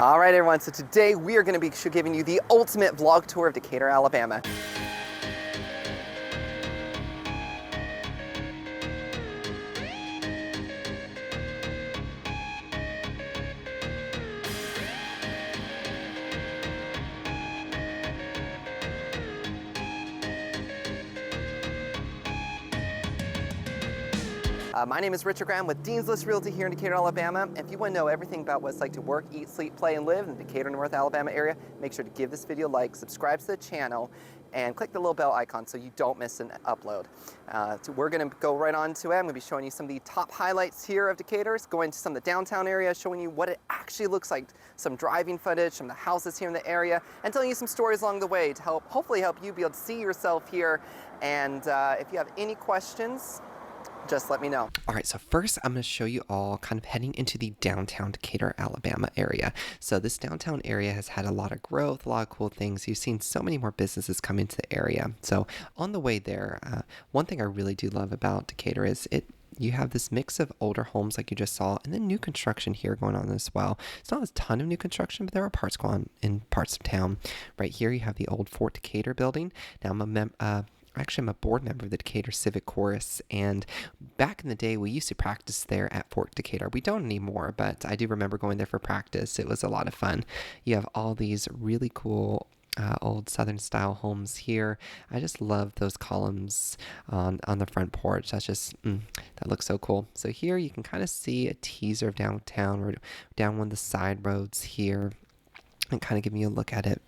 All right, everyone, so today we are going to be giving you the ultimate vlog tour of Decatur, Alabama. My name is Richard Graham with Dean's List Realty here in Decatur, Alabama. If you want to know everything about what it's like to work, eat, sleep, play, and live in the Decatur, North Alabama area, make sure to give this video a like, subscribe to the channel, and click the little bell icon so you don't miss an upload. So we're going to go right on to it. I'm going to be showing you some of the top highlights here of Decatur, going to some of the downtown area, showing you what it actually looks like, some driving footage, some of the houses here in the area, and telling you some stories along the way to hopefully help you be able to see yourself here. And if you have any questions, just let me know. All right, so first I'm going to show you all kind of heading into the downtown Decatur, Alabama area. So this downtown area has had a lot of growth, a lot of cool things. You've seen so many more businesses come into the area. So on the way there, one thing I really do love about Decatur is you have this mix of older homes like you just saw, and then new construction here going on as well. It's not a ton of new construction, but there are parts going on in parts of town. Right here you have the old Fort Decatur building. Now I'm a board member of the Decatur Civic Chorus, and back in the day, we used to practice there at Fort Decatur. We don't anymore, but I do remember going there for practice. It was a lot of fun. You have all these really cool old Southern style homes here. I just love those columns on the front porch. That's just, that looks so cool. So here you can kind of see a teaser of downtown. We're down one of the side roads here and kind of giving you a look at it.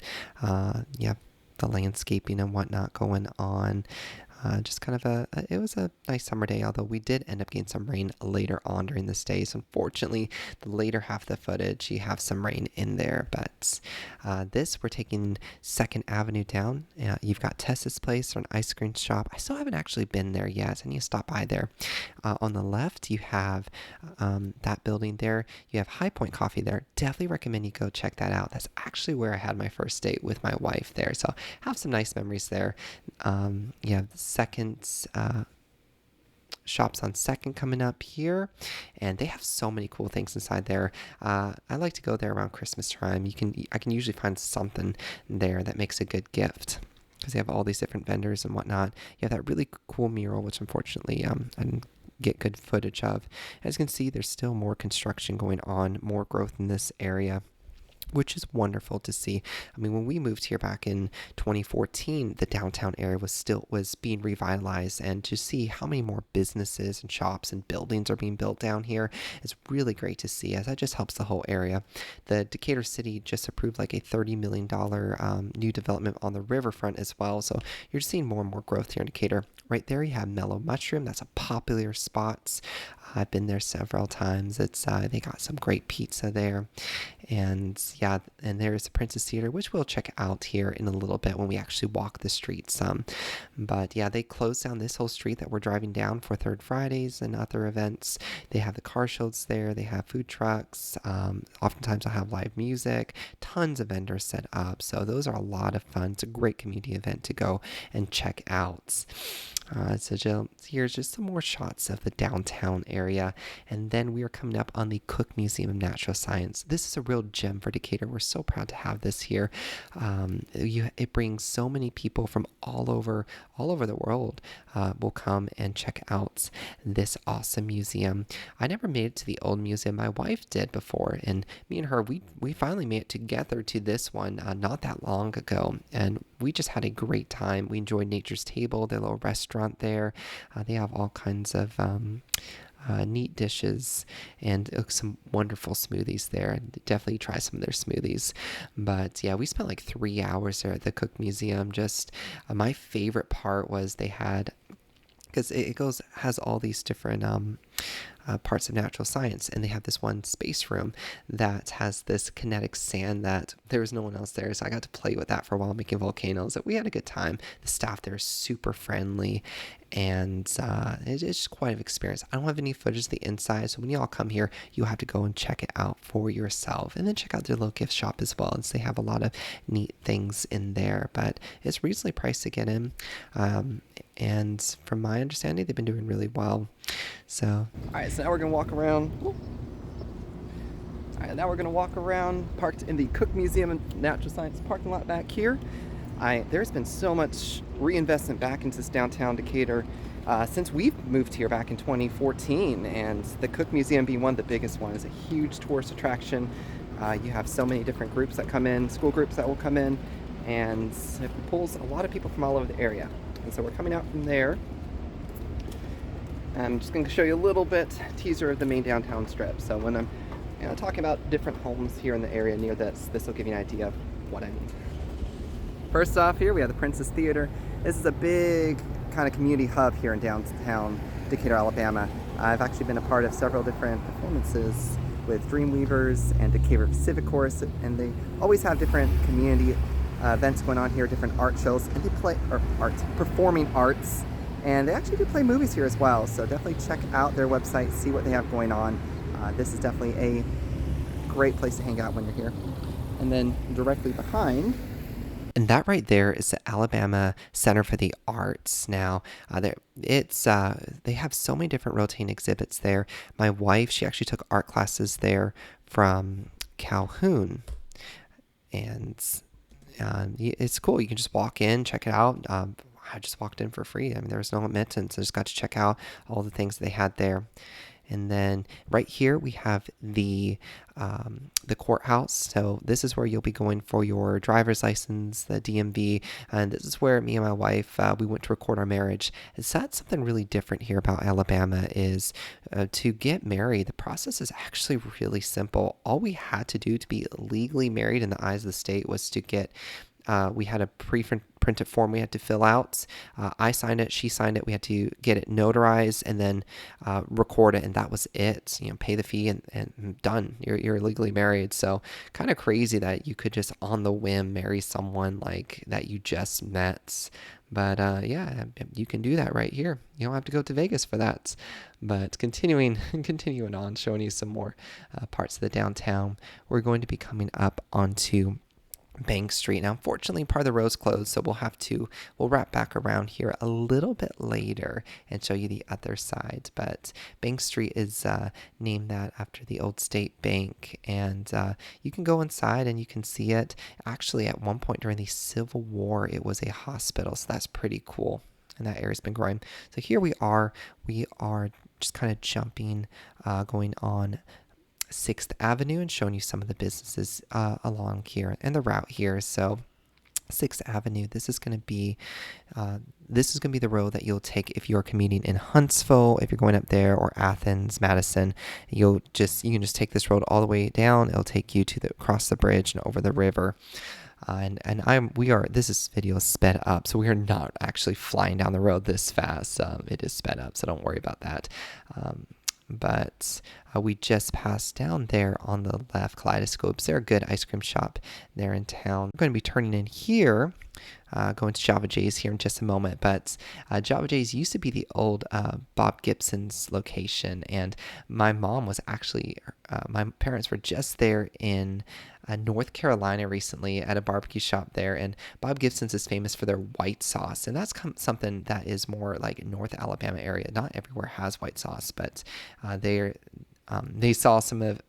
The landscaping and whatnot going on. Just kind of it was a nice summer day, although we did end up getting some rain later on during this day. So unfortunately, the later half of the footage, you have some rain in there. But we're taking 2nd Avenue down. You've got Tessa's Place, or an ice cream shop. I still haven't actually been there yet. I need to stop by there. On the left, you have that building there. You have High Point Coffee there. Definitely recommend you go check that out. That's actually where I had my first date with my wife there. So have some nice memories there. You have Second shops on 2nd coming up here, and they have so many cool things inside there. I like to go there around Christmas time. I can usually find something there that makes a good gift because they have all these different vendors and whatnot. You have that really cool mural, which unfortunately I didn't get good footage of. As you can see, there's still more construction going on, more growth in this area, which is wonderful to see. I mean, when we moved here back in 2014, the downtown area was being revitalized, and to see how many more businesses and shops and buildings are being built down here is really great to see, as that just helps the whole area. The Decatur City just approved like a $30 million new development on the riverfront as well, so you're seeing more and more growth here in Decatur. Right there you have Mellow Mushroom. That's a popular spot. I've been there several times. They got some great pizza there, and there's the Princess Theater, which we'll check out here in a little bit when we actually walk the streets some. But yeah, they closed down this whole street that we're driving down for Third Fridays and other events. They have the car shows there. They have food trucks. Oftentimes they'll have live music. Tons of vendors set up. So those are a lot of fun. It's a great community event to go and check out. So here's just some more shots of the downtown area, and then we are coming up on the Cook Museum of Natural Science. This is a real gem for Decatur. We're so proud to have this here. It brings so many people from all over the world will come and check out this awesome museum. I never made it to the old museum. My wife did before, and me and her, we finally made it together to this one not that long ago, and we just had a great time. We enjoyed Nature's Table, their little restaurant there. They have all kinds of neat dishes and some wonderful smoothies there. Definitely try some of their smoothies. But yeah, we spent like 3 hours there at the Cook Museum. Just my favorite part was they had, because it has all these different parts of natural science, and they have this one space room that has this kinetic sand that there was no one else there, so I got to play with that for a while, making volcanoes. We had a good time. The staff there is super friendly, and it's just quite an experience. I don't have any footage of the inside, so when you all come here, you'll have to go and check it out for yourself, and then check out their little gift shop as well, as they have a lot of neat things in there. But it's reasonably priced to get in, and from my understanding, they've been doing really well. So, all right, so now we're gonna walk around. All right, now we're gonna walk around, parked in the Cook Museum and Natural Science parking lot back here. There's been so much reinvestment back into this downtown Decatur since we've moved here back in 2014, and the Cook Museum being one of the biggest ones, a huge tourist attraction. You have so many different groups that come in, school groups that will come in, and it pulls a lot of people from all over the area. And so we're coming out from there. I'm just going to show you a little bit teaser of the main downtown strip. So when I'm talking about different homes here in the area near this will give you an idea of what I mean. First off, here we have the Princess Theater. This is a big kind of community hub here in downtown Decatur, Alabama. I've actually been a part of several different performances with Dreamweavers and Decatur Civic Chorus, and they always have different community events going on here, different art shows, and they play performing arts, and they actually do play movies here as well. So definitely check out their website, see what they have going on. This is definitely a great place to hang out when you're here. And then directly behind, and that right there is the Alabama Center for the Arts. Now, they have so many different rotating exhibits there. My wife, she actually took art classes there from Calhoun, and it's cool. You can just walk in, check it out. I just walked in for free. I mean, there was no admittance. I just got to check out all the things they had there. And then right here we have the courthouse. So this is where you'll be going for your driver's license, the DMV, and this is where me and my wife we went to record our marriage. And so that's something really different here about Alabama is to get married. The process is actually really simple. All we had to do to be legally married in the eyes of the state was to get. We had a pre-printed form we had to fill out. I signed it, she signed it. We had to get it notarized and then record it, and that was it. Pay the fee and done. You're legally married. So kind of crazy that you could just on the whim marry someone like that you just met. But yeah, you can do that right here. You don't have to go to Vegas for that. But continuing on, showing you some more parts of the downtown. We're going to be coming up onto Bank Street. Now, unfortunately, part of the road's closed, so we'll wrap back around here a little bit later and show you the other side. But Bank Street is named that after the old state bank, and you can go inside and you can see it. Actually, at one point during the Civil War, it was a hospital, so that's pretty cool. And that area's been growing. So here we are just kind of jumping, going on 6th Avenue and showing you some of the businesses along here and the route here. So 6th Avenue, this is going to be the road that you'll take if you're commuting in Huntsville, if you're going up there, or Athens, Madison. You can just take this road all the way down. It'll take you to across the bridge and over the river. This video is sped up, so we are not actually flying down the road this fast. It is sped up, so don't worry about that. But we just passed down there on the left, Kaleidoscopes. They're a good ice cream shop there in town. We're going to be turning in here, going to Java J's here in just a moment. But Java J's used to be the old Bob Gibson's location. And my mom was actually, my parents were just there in North Carolina recently at a barbecue shop there, and Bob Gibson's is famous for their white sauce, and that's something that is more like North Alabama area. Not everywhere has white sauce, but they saw some of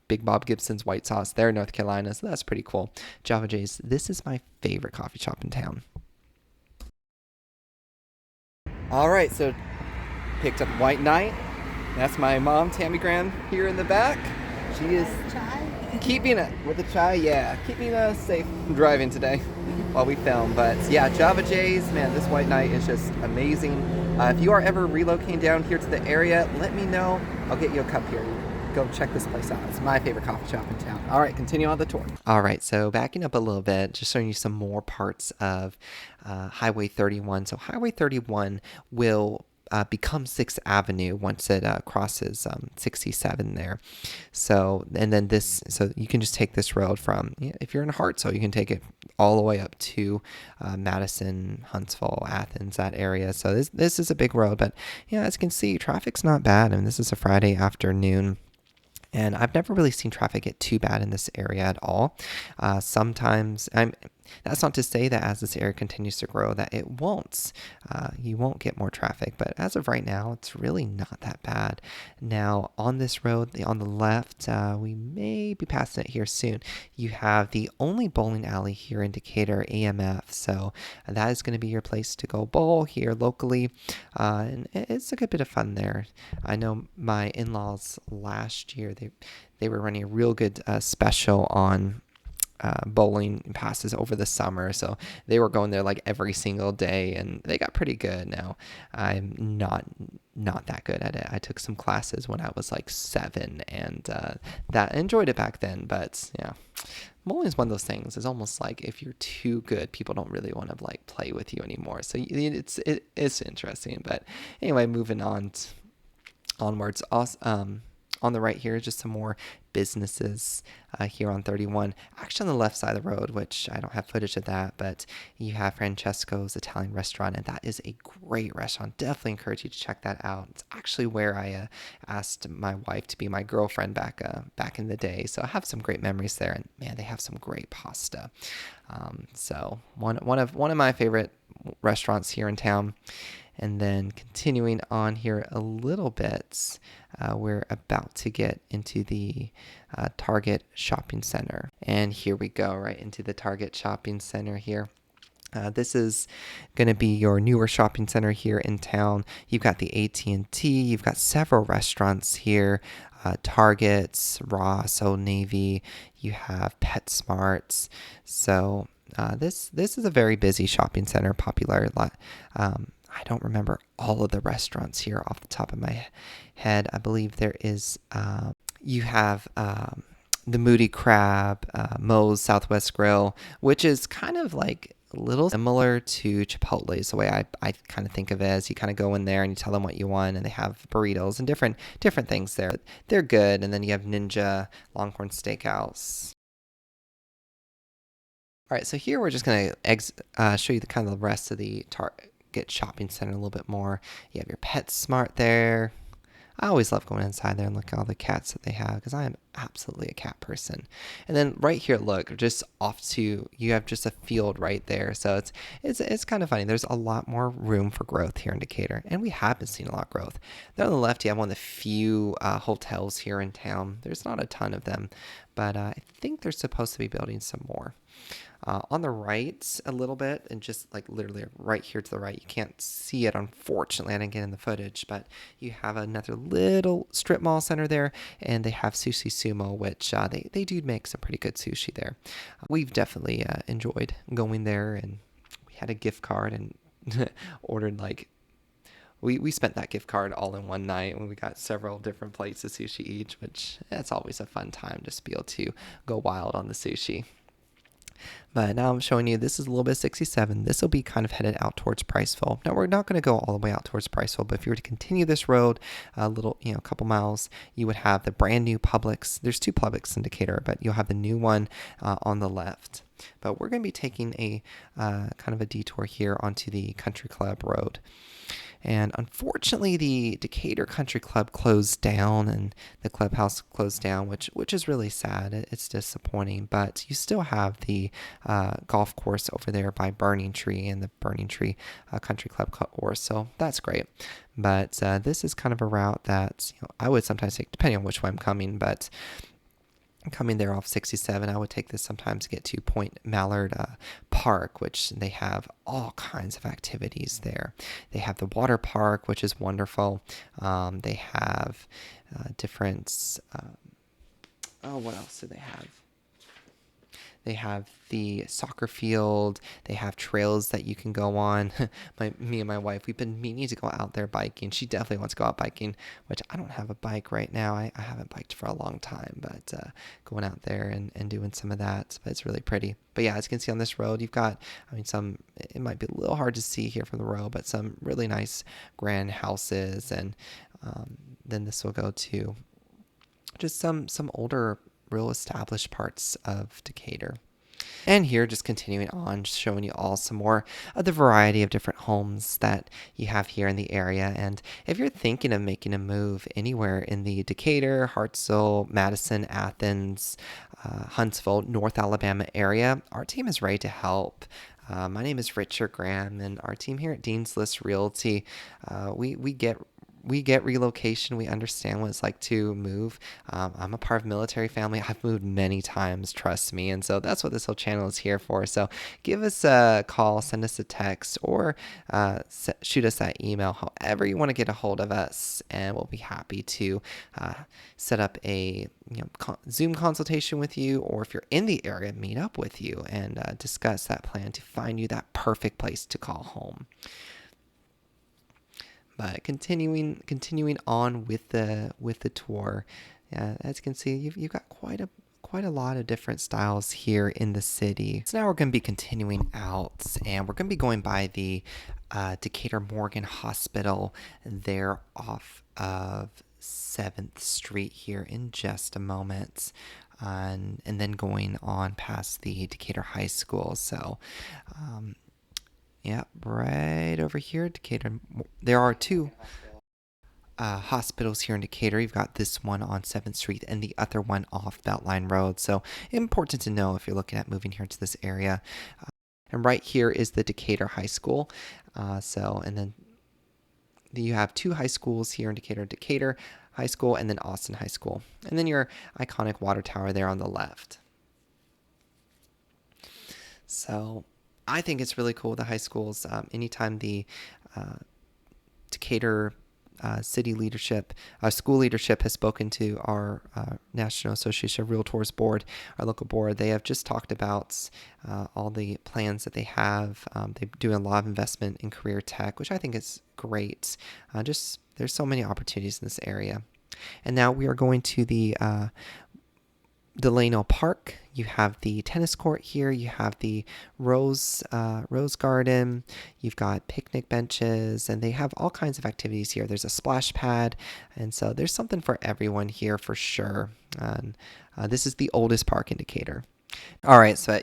Big Bob Gibson's white sauce there in North Carolina, so that's pretty cool. Java J's, this is my favorite coffee shop in town. All right, so picked up White Knight. That's my mom, Tammy Graham, here in the back. She is keeping us safe driving today while we film. But yeah, Java J's, man, this White Knight is just amazing. If you are ever relocating down here to the area, let me know. I'll get you a cup here. Go check this place out. It's my favorite coffee shop in town. All right, continue on the tour. All right, so backing up a little bit, just showing you some more parts of Highway 31. So Highway 31 will become 6th Avenue once it crosses 67 there. So, and then so you can just take this road from, if you're in Hartsville, you can take it all the way up to Madison, Huntsville, Athens, that area. So this is a big road, but as you can see, traffic's not bad. I mean, this is a Friday afternoon. And I've never really seen traffic get too bad in this area at all. Sometimes, That's not to say that as this area continues to grow that it won't. You won't get more traffic, but as of right now, it's really not that bad. Now, on this road, on the left, we may be passing it here soon. You have the only bowling alley here in Decatur, AMF. So that is going to be your place to go bowl here locally. And it's a good bit of fun there. I know my in-laws last year, they were running a real good special on bowling passes over the summer, so they were going there like every single day, and they got pretty good. Now I'm not that good at it. I took some classes when I was like 7, and that I enjoyed it back then. But yeah, bowling is one of those things. It's almost like if you're too good, people don't really want to like play with you anymore. So it's interesting. But anyway, moving on onwards. On the right here, just some more businesses here on 31. Actually, on the left side of the road, which I don't have footage of that, but you have Francesco's Italian restaurant, and that is a great restaurant. Definitely encourage you to check that out. It's actually where I asked my wife to be my girlfriend back in the day, so I have some great memories there. And man, they have some great pasta. So one of my favorite restaurants here in town. And then continuing on here a little bit, we're about to get into the Target shopping center. And here we go, right into the Target shopping center here. This is going to be your newer shopping center here in town. You've got the AT&T. You've got several restaurants here. Targets, Ross, Old Navy. You have PetSmarts. So this is a very busy shopping center, popular. I don't remember all of the restaurants here off the top of my head. I believe there is, you have the Moody Crab, Moe's Southwest Grill, which is kind of like a little similar to Chipotle's. The way I kind of think of it is you kind of go in there and you tell them what you want, and they have burritos and different things there. They're good. And then you have Ninja, Longhorn Steakhouse. All right, so here we're just going to show you the kind of the rest of the Target shopping center a little bit more. You have your PetSmart there. I always love going inside there and looking at all the cats that they have, because I am absolutely a cat person. And then right here, look, just off to, you have just a field right there. So it's kind of funny. There's a lot more room for growth here in Decatur, and we have been seeing a lot of growth. Then on the left, you have one of the few hotels here in town. There's not a ton of them, but I think they're supposed to be building some more. On the right a little bit, and just like literally right here to the right, you can't see it, unfortunately, I didn't get in the footage, but you have another little strip mall center there, and they have Sushi Sumo, which they do make some pretty good sushi there. We've definitely enjoyed going there, and we had a gift card and ordered like, we spent that gift card all in one night when we got several different plates of sushi each, which that's always a fun time, just to be able to go wild on the sushi. But now I'm showing you, this is a little bit 67. This will be kind of headed out towards Priceville. Now we're not going to go all the way out towards Priceville, but if you were to continue this road a little, a couple miles, you would have the brand new Publix. There's 2 Publix in Decatur, but you'll have the new one on the left. But we're going to be taking a kind of a detour here onto the Country Club Road. And unfortunately, the Decatur Country Club closed down, and the clubhouse closed down, which is really sad. It's disappointing, but you still have the golf course over there by Burning Tree, and the Burning Tree Country Club course, so that's great. But this is kind of a route that I would sometimes take, depending on which way I'm coming, but coming there off 67, I would take this sometimes to get to Point Mallard Park, which they have all kinds of activities there. They have the water park, which is wonderful. They have different, what else do they have? They have the soccer field. They have trails that you can go on. Me and my wife, we've been meaning to go out there biking. She definitely wants to go out biking, which I don't have a bike right now. I haven't biked for a long time, but going out there and doing some of that, but it's really pretty. But yeah, as you can see on this road, you've got, it might be a little hard to see here from the road, but some really nice grand houses. And then this will go to just some older, real established parts of Decatur. And here, just continuing on, showing you all some more of the variety of different homes that you have here in the area. And if you're thinking of making a move anywhere in the Decatur, Hartsville, Madison, Athens, Huntsville, North Alabama area, our team is ready to help. My name is Richard Graham, and our team here at Dean's List Realty, we get relocation. We understand what it's like to move. I'm a part of a military family. I've moved many times, trust me. And so that's what this whole channel is here for. So give us a call, send us a text, or shoot us that email, however you want to get a hold of us. And we'll be happy to set up a Zoom consultation with you, or if you're in the area, meet up with you and discuss that plan to find you that perfect place to call home. But continuing on with the tour, as you can see, you've got quite a lot of different styles here in the city. So now we're going to be continuing out, and we're going to be going by the Decatur Morgan Hospital there off of 7th Street here in just a moment. And then going on past the Decatur High School. So yeah, right over here, Decatur. There are two hospitals here in Decatur. You've got this one on 7th Street and the other one off Beltline Road. So important to know if you're looking at moving here to this area. And right here is the Decatur High School. And then you have two high schools here in Decatur, Decatur High School and then Austin High School. And then your iconic water tower there on the left. So I think it's really cool, the high schools. Anytime the Decatur city leadership, school leadership has spoken to our National Association of Realtors board, our local board, they have just talked about all the plans that they have. They do a lot of investment in career tech, which I think is great. There's so many opportunities in this area. And now we are going to the Delano Park. You have the tennis court here. You have the rose garden. You've got picnic benches, and they have all kinds of activities here. There's a splash pad, and so there's something for everyone here for sure. And this is the oldest park in Decatur. All right, so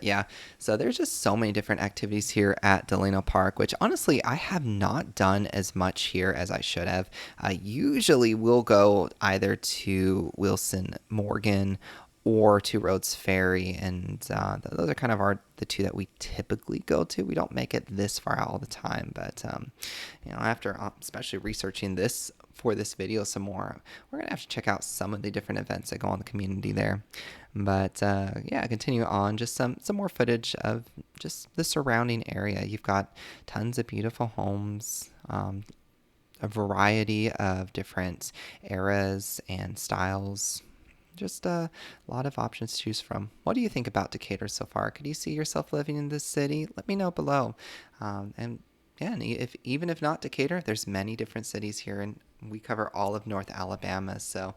there's just so many different activities here at Delano Park, which honestly I have not done as much here as I should have. Usually we'll go either to Wilson Morgan or to Rhodes Ferry, and those are kind of the two that we typically go to. We don't make it this far out all the time, but after especially researching this for this video some more, we're gonna have to check out some of the different events that go on in the community there. But continue on, just some more footage of just the surrounding area. You've got tons of beautiful homes, a variety of different eras and styles. Just a lot of options to choose from. What do you think about Decatur so far? Could you see yourself living in this city? Let me know below. And even if not Decatur, there's many different cities here, and we cover all of North Alabama. So,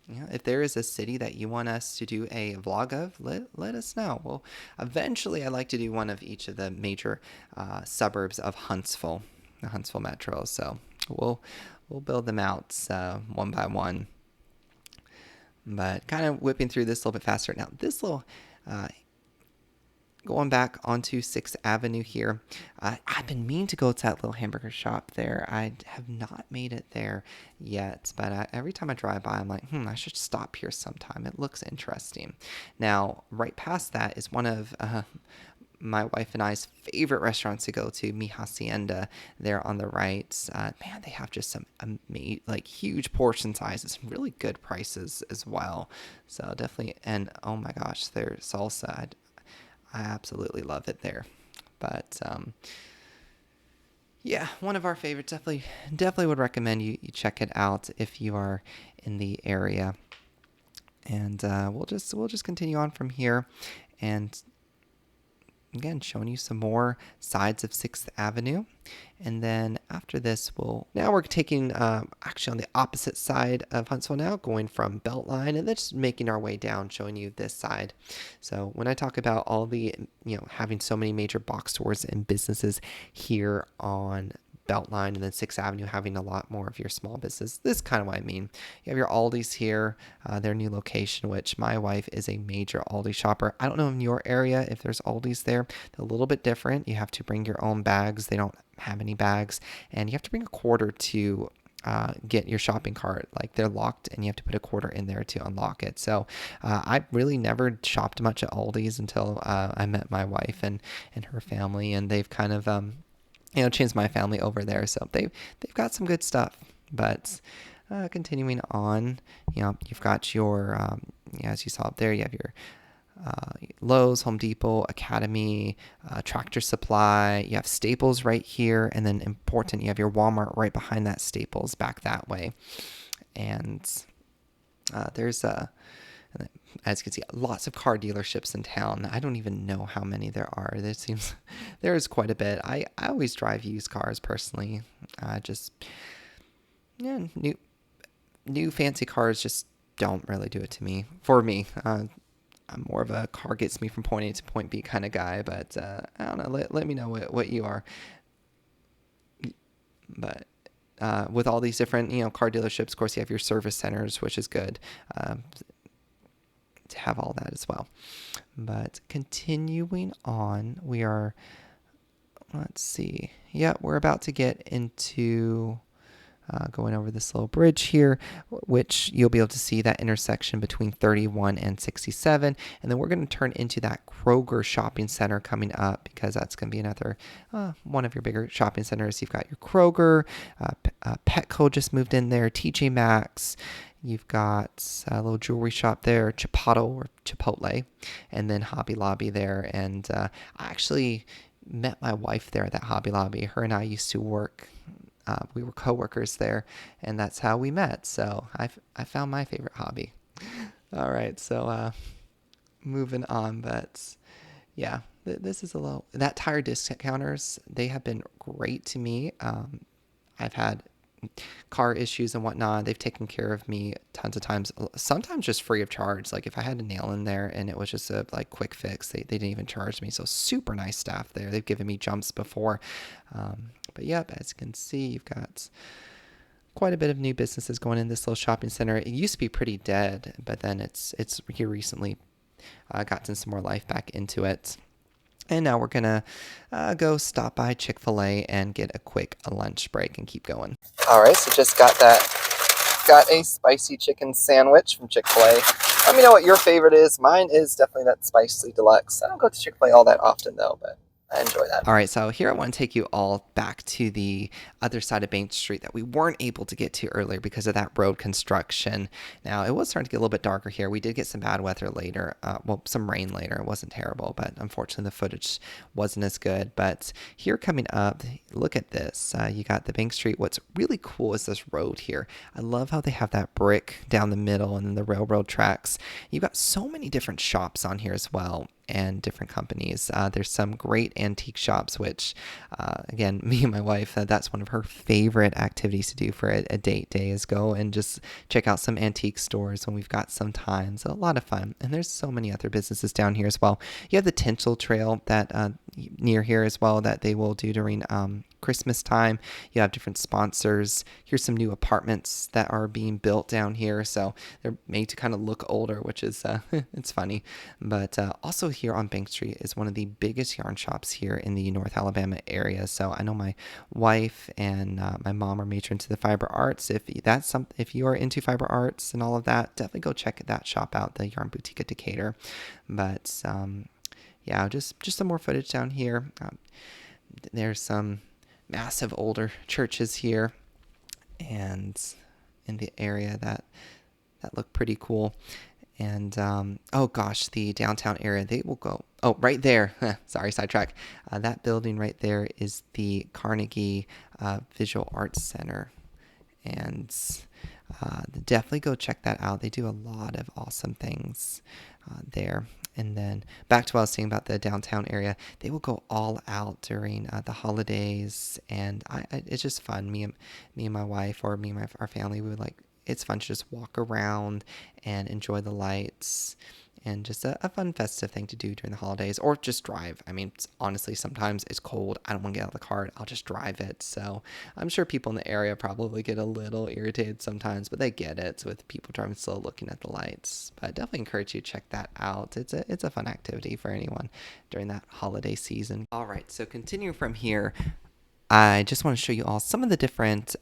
if there is a city that you want us to do a vlog of, let us know. Well, eventually, I'd like to do one of each of the major suburbs of Huntsville, the Huntsville Metro. So we'll build them out one by one. But kind of whipping through this a little bit faster. Now, this little, going back onto 6th Avenue here, I've been meaning to go to that little hamburger shop there. I have not made it there yet, but every time I drive by, I'm like, I should stop here sometime. It looks interesting. Now, right past that is one of my wife and I's favorite restaurants to go to, Mi Hacienda, there on the right. Man, they have just some huge portion sizes, really good prices as well. So definitely, and oh my gosh, their salsa, I absolutely love it there. But one of our favorites. Definitely would recommend you check it out if you are in the area. And we'll just continue on from here, and again, showing you some more sides of 6th Avenue. And then after this, now we're taking, actually on the opposite side of Huntsville now, going from Beltline and then just making our way down, showing you this side. So when I talk about all the, having so many major box stores and businesses here on Beltline, and then 6th Avenue having a lot more of your small business. This is kind of what I mean. You have your Aldi's here, their new location, which my wife is a major Aldi shopper. I don't know in your area if there's Aldi's there. They're a little bit different. You have to bring your own bags. They don't have any bags, and you have to bring a quarter to get your shopping cart. Like, they're locked and you have to put a quarter in there to unlock it. So I really never shopped much at Aldi's until I met my wife and her family, and they've kind of changed my family over there. So they've got some good stuff. But continuing on, you've got your as you saw up there, you have your Lowe's, Home Depot, Academy, Tractor Supply. You have Staples right here, and then important, you have your Walmart right behind that Staples back that way. And there's as you can see, lots of car dealerships in town. I don't even know how many there are. There is quite a bit. I always drive used cars personally. New fancy cars just don't really do it to me. For me, I'm more of a car gets me from point A to point B kind of guy, but I don't know. Let me know what you are. But with all these different, car dealerships, of course, you have your service centers, which is good to have all that as well. But continuing on, let's see. Yeah, we're about to get into going over this little bridge here, which you'll be able to see that intersection between 31 and 67. And then we're going to turn into that Kroger shopping center coming up, because that's going to be another one of your bigger shopping centers. You've got your Kroger, Petco just moved in there, TJ Maxx. You've got a little jewelry shop there, Chipotle, and then Hobby Lobby there. And I actually met my wife there at that Hobby Lobby. Her and I used to work. We were coworkers there, and that's how we met. So I found my favorite hobby. All right, so moving on, but yeah, this is a little, that tire discounters, they have been great to me. I've had car issues and whatnot. They've taken care of me tons of times, sometimes just free of charge. Like if I had a nail in there and it was just a quick fix, they didn't even charge me. So super nice staff there. They've given me jumps before. But yep, as you can see, you've got quite a bit of new businesses going in this little shopping center. It used to be pretty dead, but then it's here recently gotten some more life back into it. And now we're going to go stop by Chick-fil-A and get a quick lunch break and keep going. All right, so just got a spicy chicken sandwich from Chick-fil-A. Let me know what your favorite is. Mine is definitely that spicy deluxe. I don't go to Chick-fil-A all that often, though, but I enjoy that. All right, so here I want to take you all back to the other side of Bank Street that we weren't able to get to earlier because of that road construction. Now, it was starting to get a little bit darker here. We did get some bad weather later, some rain later. It wasn't terrible, but unfortunately the footage wasn't as good. But here coming up, look at this. You got the Bank Street. What's really cool is this road here. I love how they have that brick down the middle and then the railroad tracks. You've got so many different shops on here as well, and different companies. There's some great antique shops, which, again, me and my wife, that's one of her favorite activities to do for a date day, is go and just check out some antique stores when we've got some time. So a lot of fun. And there's so many other businesses down here as well. You have the Tinsel Trail that near here as well that they will do during Christmas time. You have different sponsors. Here's some new apartments that are being built down here, so they're made to kind of look older, which is it's funny. But also here on Bank Street is one of the biggest yarn shops here in the North Alabama area. So I know my wife and my mom are major into the fiber arts. If you are into fiber arts and all of that, definitely go check that shop out, the Yarn Boutique at Decatur. But yeah, just some more footage down here. There's some massive older churches here and in the area that look pretty cool. And oh gosh, the downtown area, they will go, oh, right there, sorry, sidetrack. That building right there is the Carnegie Visual Arts Center, and definitely go check that out. They do a lot of awesome things there. And then back to what I was saying about the downtown area, they will go all out during the holidays, and it's just fun. Me and my wife, or me and our family, we would it's fun to just walk around and enjoy the lights and just a fun festive thing to do during the holidays, or just drive. I mean, honestly, sometimes it's cold. I don't want to get out of the car. I'll just drive it. So I'm sure people in the area probably get a little irritated sometimes, but they get it with people driving slow, looking at the lights. But I definitely encourage you to check that out. It's a fun activity for anyone during that holiday season. All right, so continuing from here, I just want to show you all some of the different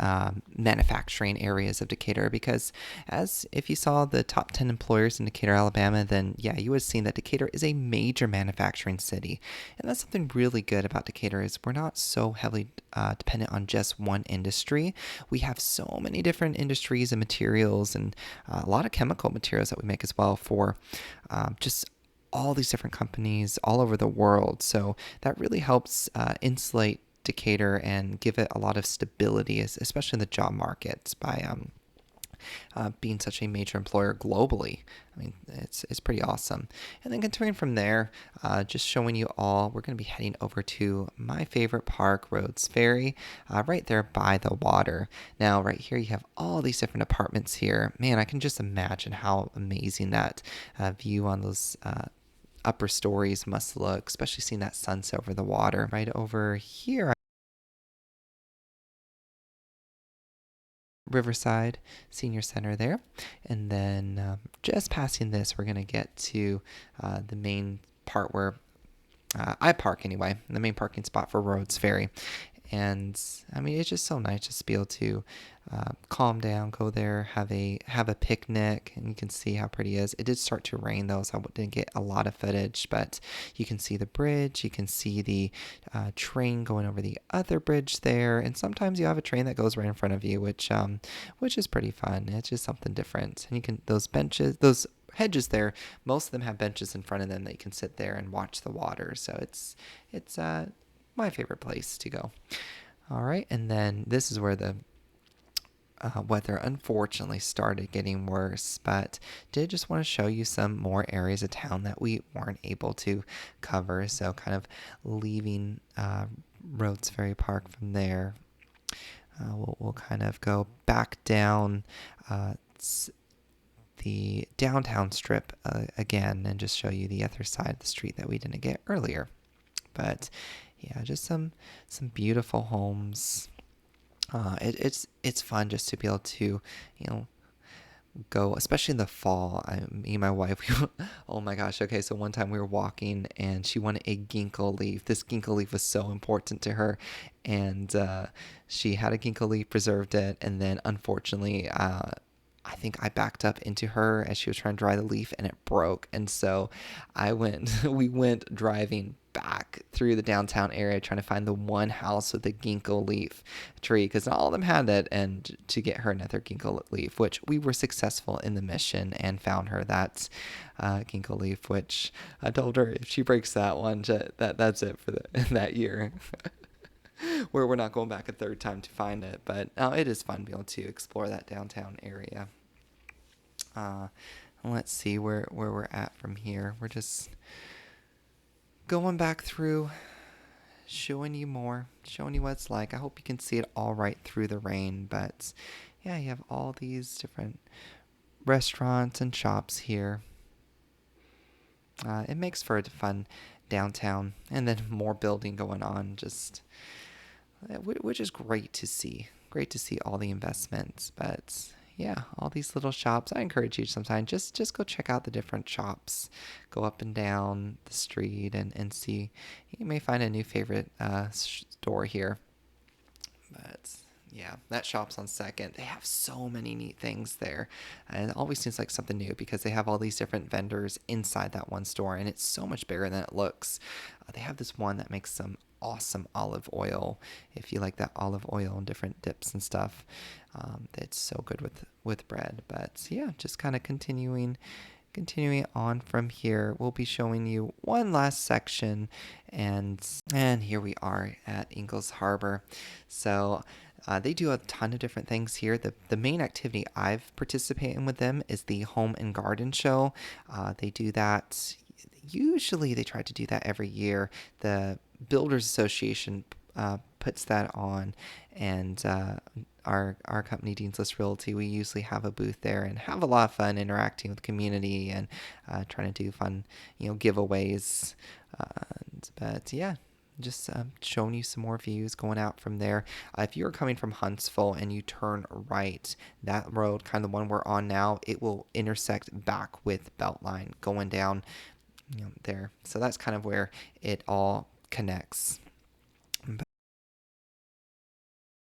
manufacturing areas of Decatur, because as if you saw the top 10 employers in Decatur, Alabama, then yeah, you would have seen that Decatur is a major manufacturing city. And that's something really good about Decatur is we're not so heavily dependent on just one industry. We have so many different industries and materials, and a lot of chemical materials that we make as well for just all these different companies all over the world. So that really helps insulate Decatur and give it a lot of stability, especially in the job markets, by being such a major employer globally. I mean, it's pretty awesome. And then continuing from there, just showing you all, we're going to be heading over to my favorite park, Rhodes Ferry, right there by the water. Now, right here, you have all these different apartments here. Man, I can just imagine how amazing that view on those upper stories must look, especially seeing that sunset over the water. Right over here, Riverside Senior Center there. And then just passing this, we're going to get to the main part where I park anyway, the main parking spot for Rhodes Ferry. And I mean, it's just so nice just to be able to calm down, go there, have a picnic, and you can see how pretty it is. It did start to rain though, so I didn't get a lot of footage, but you can see the bridge, you can see the train going over the other bridge there, and sometimes you have a train that goes right in front of you, which is pretty fun. It's just something different, and you can those benches, those hedges there, most of them have benches in front of them that you can sit there and watch the water. So it's my favorite place to go. All right, and then this is where the weather unfortunately started getting worse, but did just want to show you some more areas of town that we weren't able to cover. So kind of leaving Rhodes Ferry Park from there, we'll kind of go back down the downtown strip again and just show you the other side of the street that we didn't get earlier. But yeah, just some beautiful homes. It's fun just to be able to, go, especially in the fall. Me and my wife, oh my gosh. Okay, so one time we were walking and she wanted a ginkgo leaf. This ginkgo leaf was so important to her, and she had a ginkgo leaf, preserved it, and then unfortunately, I think I backed up into her as she was trying to dry the leaf and it broke. And so we went driving back through the downtown area trying to find the one house with the ginkgo leaf tree, because all of them had it, and to get her another ginkgo leaf, which we were successful in the mission and found her that ginkgo leaf, which I told her if she breaks that one, that's it for that year. Where we're not going back a third time to find it, but it is fun to be able to explore that downtown area. Let's see where we're at from here. We're just going back through, showing you what it's like. I hope you can see it all right through the rain, but yeah, you have all these different restaurants and shops here. It makes for a fun downtown, and then more building going on, which is great to see. Great to see all the investments, but yeah, all these little shops. I encourage you sometime just go check out the different shops. Go up and down the street and see. You may find a new favorite store here. But yeah, that shop's on Second. They have so many neat things there, and it always seems like something new because they have all these different vendors inside that one store, and it's so much bigger than it looks. They have this one that makes some awesome olive oil, if you like that olive oil and different dips and stuff. It's so good with bread. But yeah, just kind of continuing on from here, we'll be showing you one last section, and here we are at Ingalls Harbor. So they do a ton of different things here. The main activity I've participated in with them is the Home and Garden Show. They do that. Usually they try to do that every year. The Builders Association puts that on. And our company, Dean's List Realty, we usually have a booth there and have a lot of fun interacting with the community and trying to do fun, giveaways. But yeah, just showing you some more views going out from there. If you're coming from Huntsville and you turn right, that road, kind of the one we're on now, it will intersect back with Beltline going down there. So that's kind of where it all connects.